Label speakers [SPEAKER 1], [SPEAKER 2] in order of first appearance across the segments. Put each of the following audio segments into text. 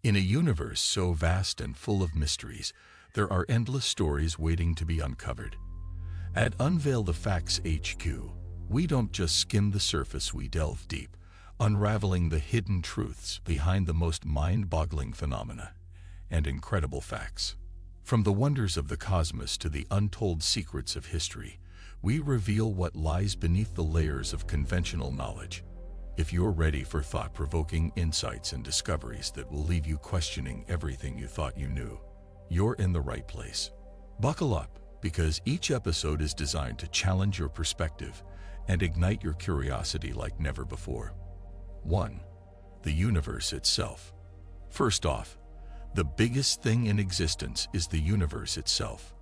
[SPEAKER 1] In a universe so vast and full of mysteries, there are endless stories waiting to be uncovered. At Unveil the Facts HQ, we don't just skim the surface, we delve deep, unraveling the hidden truths behind the most mind-boggling phenomena and incredible facts. From the wonders of the cosmos to the untold secrets of history, we reveal what lies beneath the layers of conventional knowledge. If you're ready for thought-provoking insights and discoveries that will leave you questioning everything you thought you knew, you're in the right place. Buckle up, because each episode is designed to challenge your perspective and ignite your curiosity like never before. 1. The universe itself. First off, the biggest thing in existence is the universe itself.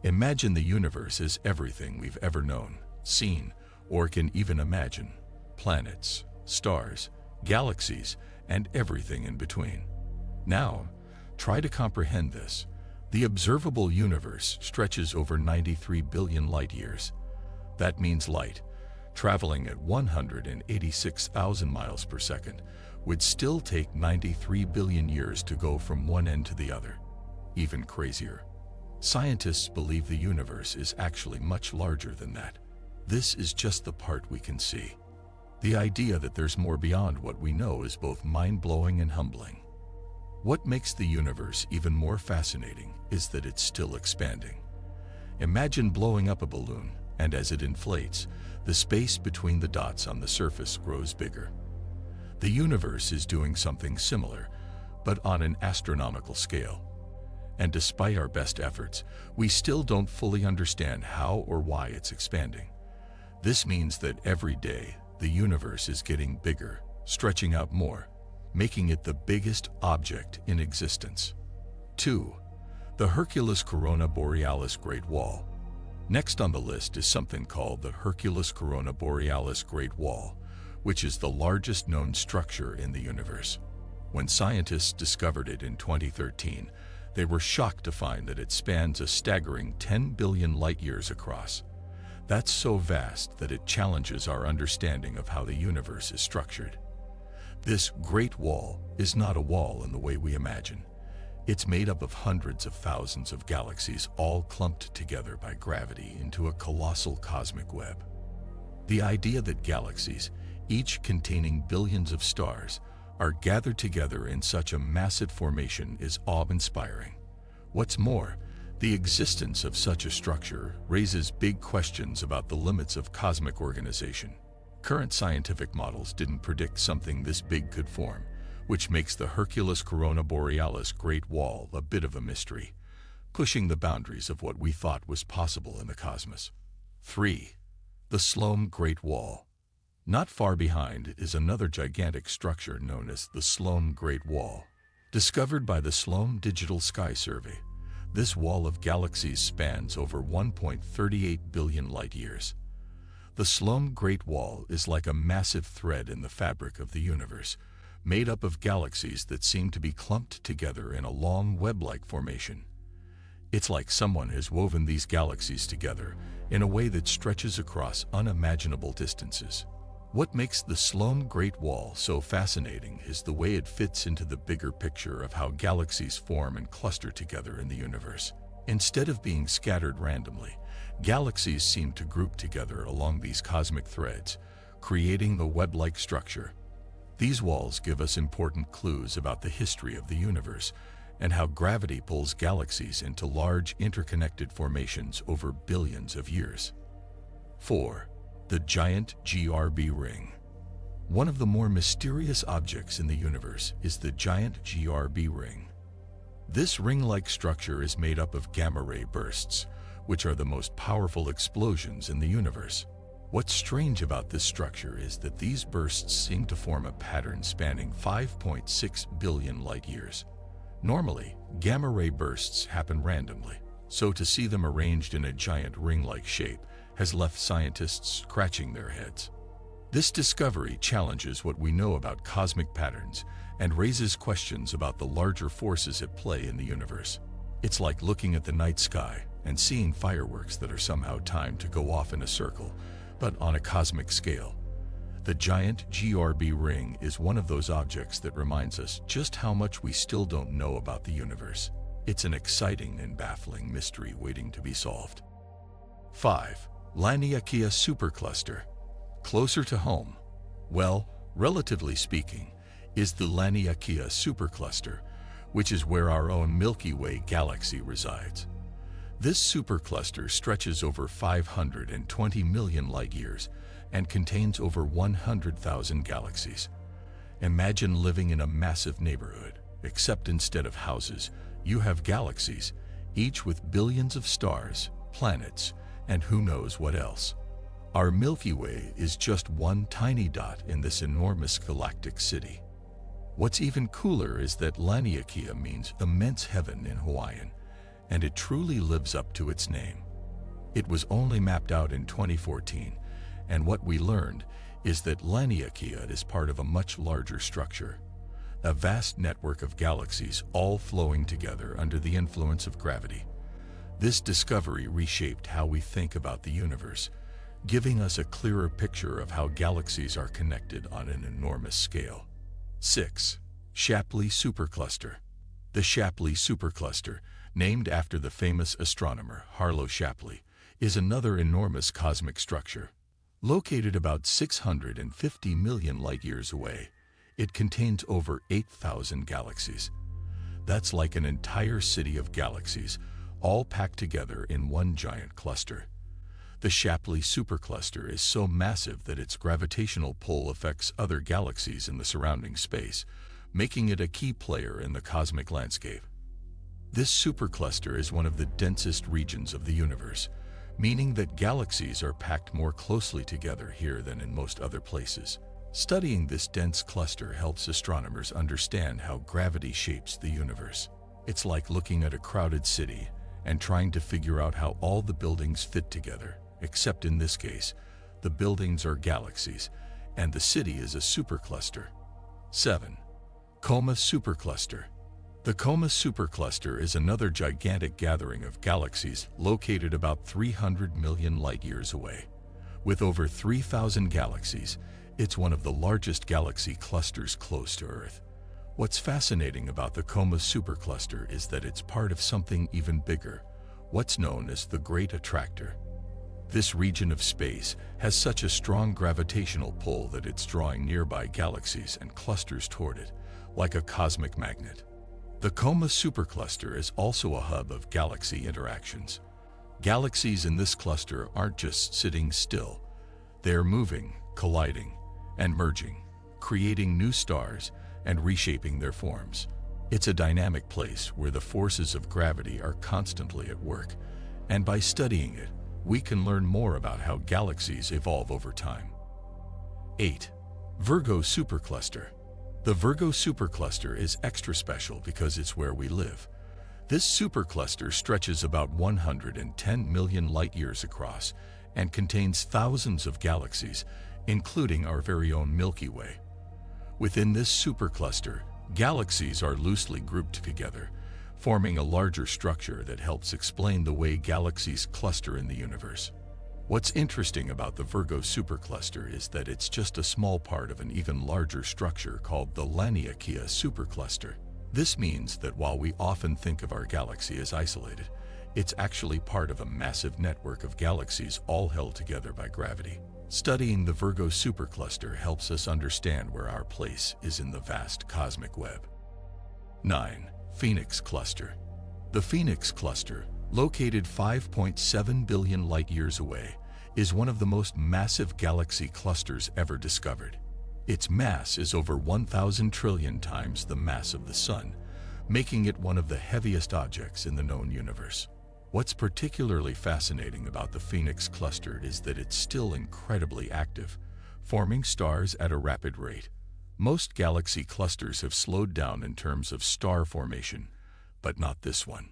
[SPEAKER 1] Imagine the universe as everything we've ever known, seen, or can even imagine. Planets, stars, galaxies, and everything in between. Now, try to comprehend this. The observable universe stretches over 93 billion light-years. That means light, traveling at 186,000 miles per second, would still take 93 billion years to go from one end to the other. Even crazier. Scientists believe the universe is actually much larger than that. This is just the part we can see. The idea that there's more beyond what we know is both mind-blowing and humbling. What makes the universe even more fascinating is that it's still expanding. Imagine blowing up a balloon, and as it inflates, the space between the dots on the surface grows bigger. The universe is doing something similar, but on an astronomical scale. And despite our best efforts, we still don't fully understand how or why it's expanding. This means that every day, the universe is getting bigger, stretching out more, making it the biggest object in existence. 2. The Hercules-Corona Borealis Great Wall. Next on the list is something called the Hercules-Corona Borealis Great Wall, which is the largest known structure in the universe. When scientists discovered it in 2013, they were shocked to find that it spans a staggering 10 billion light-years across. That's so vast that it challenges our understanding of how the universe is structured. This Great Wall is not a wall in the way we imagine. It's made up of hundreds of thousands of galaxies all clumped together by gravity into a colossal cosmic web. The idea that galaxies, each containing billions of stars, are gathered together in such a massive formation is awe-inspiring. What's more, the existence of such a structure raises big questions about the limits of cosmic organization. Current scientific models didn't predict something this big could form, which makes the Hercules-Corona Borealis Great Wall a bit of a mystery, pushing the boundaries of what we thought was possible in the cosmos. 3. The Sloan Great Wall. Not far behind is another gigantic structure known as the Sloan Great Wall. Discovered by the Sloan Digital Sky Survey, this wall of galaxies spans over 1.38 billion light-years. The Sloan Great Wall is like a massive thread in the fabric of the universe, made up of galaxies that seem to be clumped together in a long web-like formation. It's like someone has woven these galaxies together in a way that stretches across unimaginable distances. What makes the Sloan Great Wall so fascinating is the way it fits into the bigger picture of how galaxies form and cluster together in the universe. Instead of being scattered randomly, galaxies seem to group together along these cosmic threads, creating a web-like structure. These walls give us important clues about the history of the universe and how gravity pulls galaxies into large interconnected formations over billions of years. 4. The Giant GRB Ring. One of the more mysterious objects in the universe is the Giant GRB Ring. This ring-like structure is made up of gamma-ray bursts, which are the most powerful explosions in the universe. What's strange about this structure is that these bursts seem to form a pattern spanning 5.6 billion light-years. Normally, gamma-ray bursts happen randomly, so to see them arranged in a giant ring-like shape has left scientists scratching their heads. This discovery challenges what we know about cosmic patterns and raises questions about the larger forces at play in the universe. It's like looking at the night sky and seeing fireworks that are somehow timed to go off in a circle, but on a cosmic scale. The Giant GRB Ring is one of those objects that reminds us just how much we still don't know about the universe. It's an exciting and baffling mystery waiting to be solved. 5. Laniakea Supercluster. Closer to home, well, relatively speaking, is the Laniakea Supercluster, which is where our own Milky Way galaxy resides. This supercluster stretches over 520 million light-years and contains over 100,000 galaxies. Imagine living in a massive neighborhood, except instead of houses, you have galaxies, each with billions of stars, planets, and who knows what else. Our Milky Way is just one tiny dot in this enormous galactic city. What's even cooler is that Laniakea means immense heaven in Hawaiian, and it truly lives up to its name. It was only mapped out in 2014, and what we learned is that Laniakea is part of a much larger structure, a vast network of galaxies all flowing together under the influence of gravity. This discovery reshaped how we think about the universe, giving us a clearer picture of how galaxies are connected on an enormous scale. 6. Shapley Supercluster. The Shapley Supercluster, named after the famous astronomer Harlow Shapley, is another enormous cosmic structure. Located about 650 million light-years away, it contains over 8,000 galaxies. That's like an entire city of galaxies, all packed together in one giant cluster. The Shapley Supercluster is so massive that its gravitational pull affects other galaxies in the surrounding space, making it a key player in the cosmic landscape. This supercluster is one of the densest regions of the universe, meaning that galaxies are packed more closely together here than in most other places. Studying this dense cluster helps astronomers understand how gravity shapes the universe. It's like looking at a crowded city and trying to figure out how all the buildings fit together. Except in this case, the buildings are galaxies, and the city is a supercluster. 7. Coma Supercluster. The Coma Supercluster is another gigantic gathering of galaxies located about 300 million light-years away. With over 3,000 galaxies, it's one of the largest galaxy clusters close to Earth. What's fascinating about the Coma Supercluster is that it's part of something even bigger, what's known as the Great Attractor. This region of space has such a strong gravitational pull that it's drawing nearby galaxies and clusters toward it, like a cosmic magnet. The Coma Supercluster is also a hub of galaxy interactions. Galaxies in this cluster aren't just sitting still. They're moving, colliding, and merging, creating new stars and reshaping their forms. It's a dynamic place where the forces of gravity are constantly at work, and by studying it, we can learn more about how galaxies evolve over time. 8. Virgo Supercluster. The Virgo Supercluster is extra special because it's where we live. This supercluster stretches about 110 million light-years across and contains thousands of galaxies, including our very own Milky Way. Within this supercluster, galaxies are loosely grouped together, forming a larger structure that helps explain the way galaxies cluster in the universe. What's interesting about the Virgo Supercluster is that it's just a small part of an even larger structure called the Laniakea Supercluster. This means that while we often think of our galaxy as isolated, it's actually part of a massive network of galaxies all held together by gravity. Studying the Virgo Supercluster helps us understand where our place is in the vast cosmic web. 9. Phoenix Cluster. The Phoenix Cluster, located 5.7 billion light-years away, is one of the most massive galaxy clusters ever discovered. Its mass is over 1,000 trillion times the mass of the Sun, making it one of the heaviest objects in the known universe. What's particularly fascinating about the Phoenix Cluster is that it's still incredibly active, forming stars at a rapid rate. Most galaxy clusters have slowed down in terms of star formation, but not this one.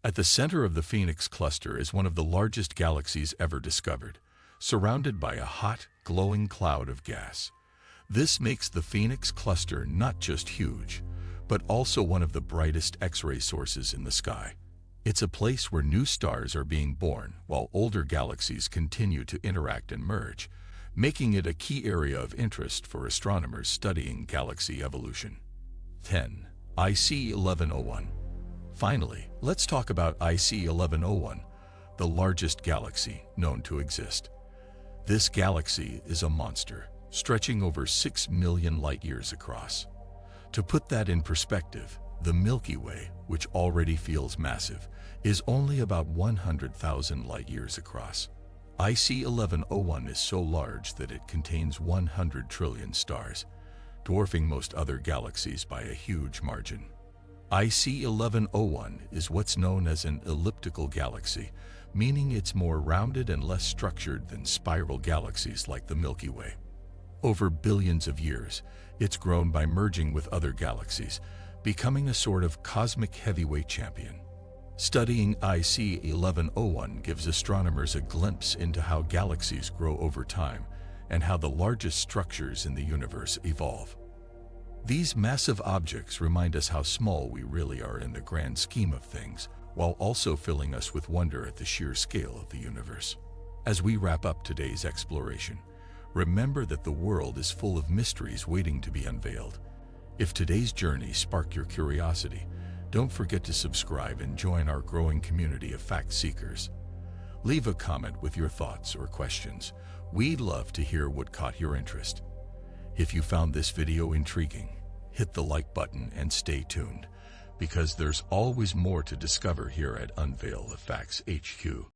[SPEAKER 1] At the center of the Phoenix Cluster is one of the largest galaxies ever discovered, surrounded by a hot, glowing cloud of gas. This makes the Phoenix Cluster not just huge, but also one of the brightest X-ray sources in the sky. It's a place where new stars are being born while older galaxies continue to interact and merge, making it a key area of interest for astronomers studying galaxy evolution. 10. IC 1101. Finally, let's talk about IC 1101, the largest galaxy known to exist. This galaxy is a monster, stretching over 6 million light-years across. To put that in perspective, the Milky Way, which already feels massive, is only about 100,000 light-years across. IC 1101 is so large that it contains 100 trillion stars, dwarfing most other galaxies by a huge margin. IC 1101 is what's known as an elliptical galaxy, meaning it's more rounded and less structured than spiral galaxies like the Milky Way. Over billions of years, it's grown by merging with other galaxies, becoming a sort of cosmic heavyweight champion. Studying IC 1101 gives astronomers a glimpse into how galaxies grow over time and how the largest structures in the universe evolve. These massive objects remind us how small we really are in the grand scheme of things, while also filling us with wonder at the sheer scale of the universe. As we wrap up today's exploration, remember that the world is full of mysteries waiting to be unveiled. If today's journey sparked your curiosity, don't forget to subscribe and join our growing community of fact seekers. Leave a comment with your thoughts or questions. We'd love to hear what caught your interest. If you found this video intriguing, hit the like button and stay tuned, because there's always more to discover here at Unveil the Facts HQ.